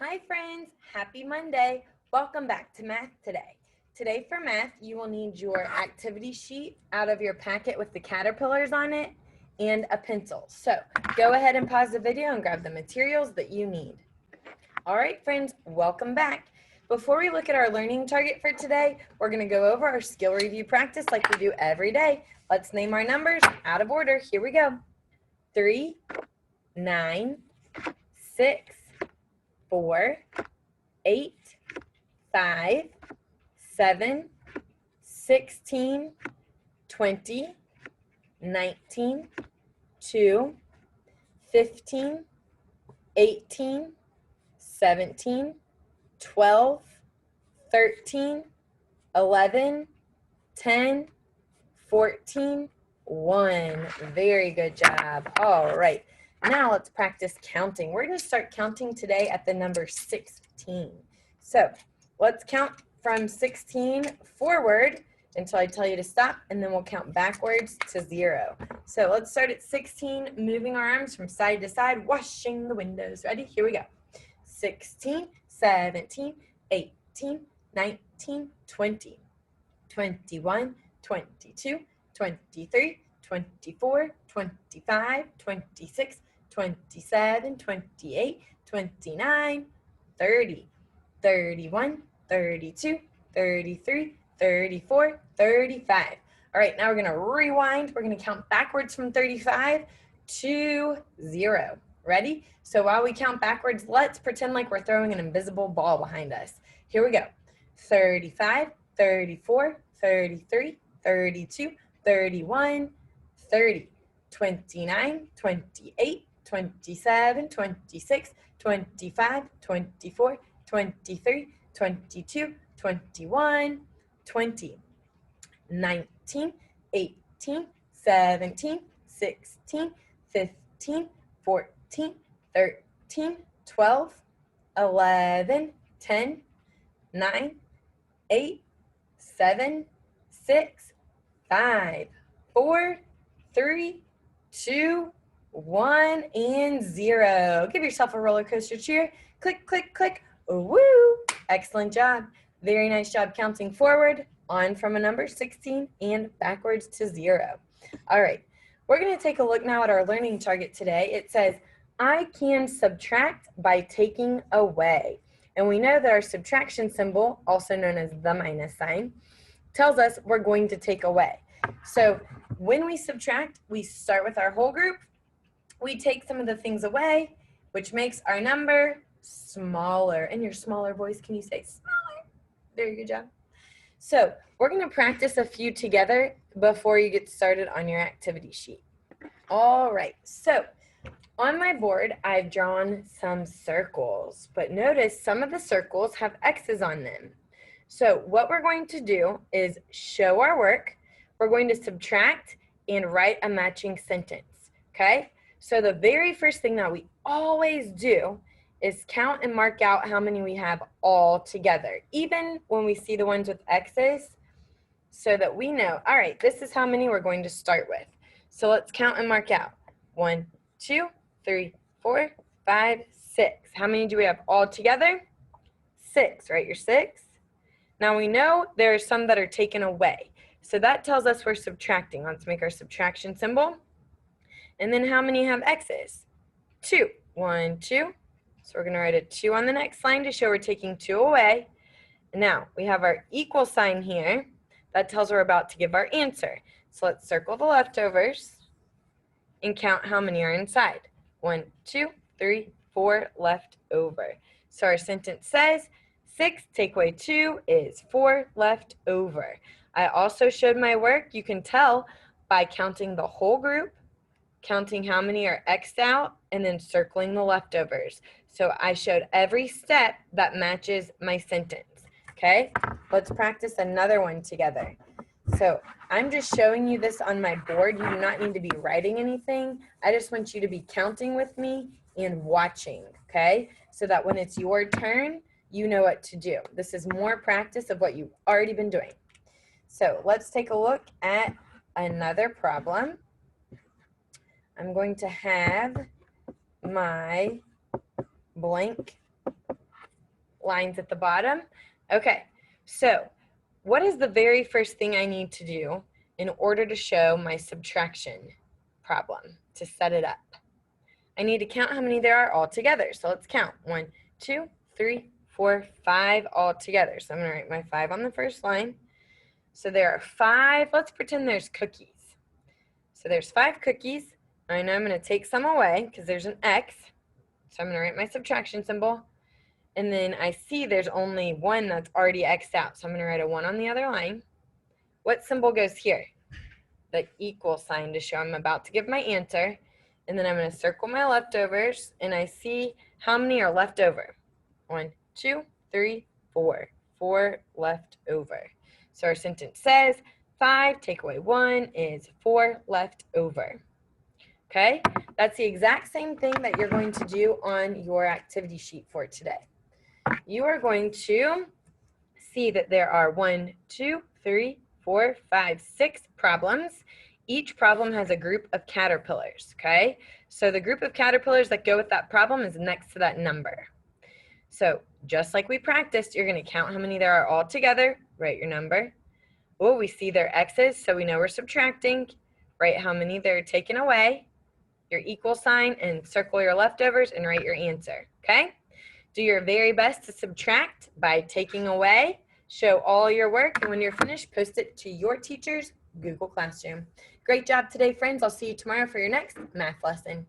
Hi friends, happy Monday. Welcome back to Math Today. Today for math, you will need your activity sheet out of your packet with the caterpillars on it and a pencil. So go ahead and pause the video and grab the materials that you need. All right, friends, welcome back. Before we look at our learning target for today, we're going to go over our skill review practice like we do every day. Let's name our numbers out of order. Here we go. 3, 9, 6, 4, 8, 5, 7, 16, 20, 19, 2, 15, 18, 17, 12, 13, 11, 10, 14, 1. Very good job. All right. Now let's practice counting. We're going to start counting today at the number 16. So let's count from 16 forward until I tell you to stop, and then we'll count backwards to 0. So let's start at 16, moving our arms from side to side, washing the windows. Ready? Here we go. 16, 17, 18, 19, 20, 21, 22, 23, 24, 25, 26, 27, 28, 29, 30, 31, 32, 33, 34, 35. All right, now we're going to rewind. We're going to count backwards from 35 to 0. Ready? So while we count backwards, let's pretend like we're throwing an invisible ball behind us. Here we go. 35, 34, 33, 32, 31, 30, 29, 28, 27, 26, 25, 24, 23, 22, 21, 20, 19, 18, 17, 16, 15, 14, 13, 12, 11, 10, 9, 8, 7, 6, 5, 4, 3, 2, 1, and 0. Give yourself a roller coaster cheer. Click, click, click. Woo! Excellent job. Very nice job counting forward, on from a number 16, and backwards to 0. All right. We're going to take a look now at our learning target today. It says, I can subtract by taking away. And we know that our subtraction symbol, also known as the minus sign, tells us we're going to take away. So when we subtract, we start with our whole group. We take some of the things away, which makes our number smaller. In your smaller voice, can you say smaller? Very good job. So we're going to practice a few together before you get started on your activity sheet. All right, so on my board, I've drawn some circles, but notice some of the circles have X's on them. So what we're going to do is show our work. We're going to subtract and write a matching sentence, okay? So the very first thing that we always do is count and mark out how many we have all together, even when we see the ones with X's, so that we know, all right, this is how many we're going to start with. So let's count and mark out. 1, 2, 3, 4, 5, 6. How many do we have all together? 6, right? Your 6. Now we know there are some that are taken away. So that tells us we're subtracting. Let's make our subtraction symbol. And then how many have X's? 2. 1, 2. So we're going to write a 2 on the next line to show we're taking 2 away. Now we have our equal sign here. That tells we're about to give our answer. So let's circle the leftovers and count how many are inside. 1, 2, 3, 4 left over. So our sentence says 6 take away 2 is 4 left over. I also showed my work. You can tell by counting the whole group, counting how many are X'd out, and then circling the leftovers. So I showed every step that matches my sentence. Okay, let's practice another one together. So I'm just showing you this on my board. You do not need to be writing anything. I just want you to be counting with me and watching, okay? So that when it's your turn, you know what to do. This is more practice of what you've already been doing. So let's take a look at another problem. I'm going to have my blank lines at the bottom. Okay, so what is the very first thing I need to do in order to show my subtraction problem, to set it up? I need to count how many there are all together. So let's count. 1, 2, 3, 4, 5 all together. So I'm going to write my 5 on the first line. So there are 5. Let's pretend there's cookies. So there's 5 cookies. I know I'm going to take some away because there's an X. So I'm going to write my subtraction symbol. And then I see there's only 1 that's already X'd out. So I'm going to write a 1 on the other line. What symbol goes here? The equal sign to show I'm about to give my answer. And then I'm going to circle my leftovers, and I see how many are left over. 1, 2, 3, 4. 4 left over. So our sentence says 5 take away 1 is 4 left over. Okay, that's the exact same thing that you're going to do on your activity sheet for today. You are going to see that there are 1, 2, 3, 4, 5, 6 problems. Each problem has a group of caterpillars, okay? So the group of caterpillars that go with that problem is next to that number. So just like we practiced, you're going to count how many there are all together, write your number. Oh, we see their X's, so we know we're subtracting. Write how many they're taken away, your equal sign, and circle your leftovers and write your answer, okay? Do your very best to subtract by taking away. Show all your work, and when you're finished, post it to your teacher's Google Classroom. Great job today, friends. I'll see you tomorrow for your next math lesson.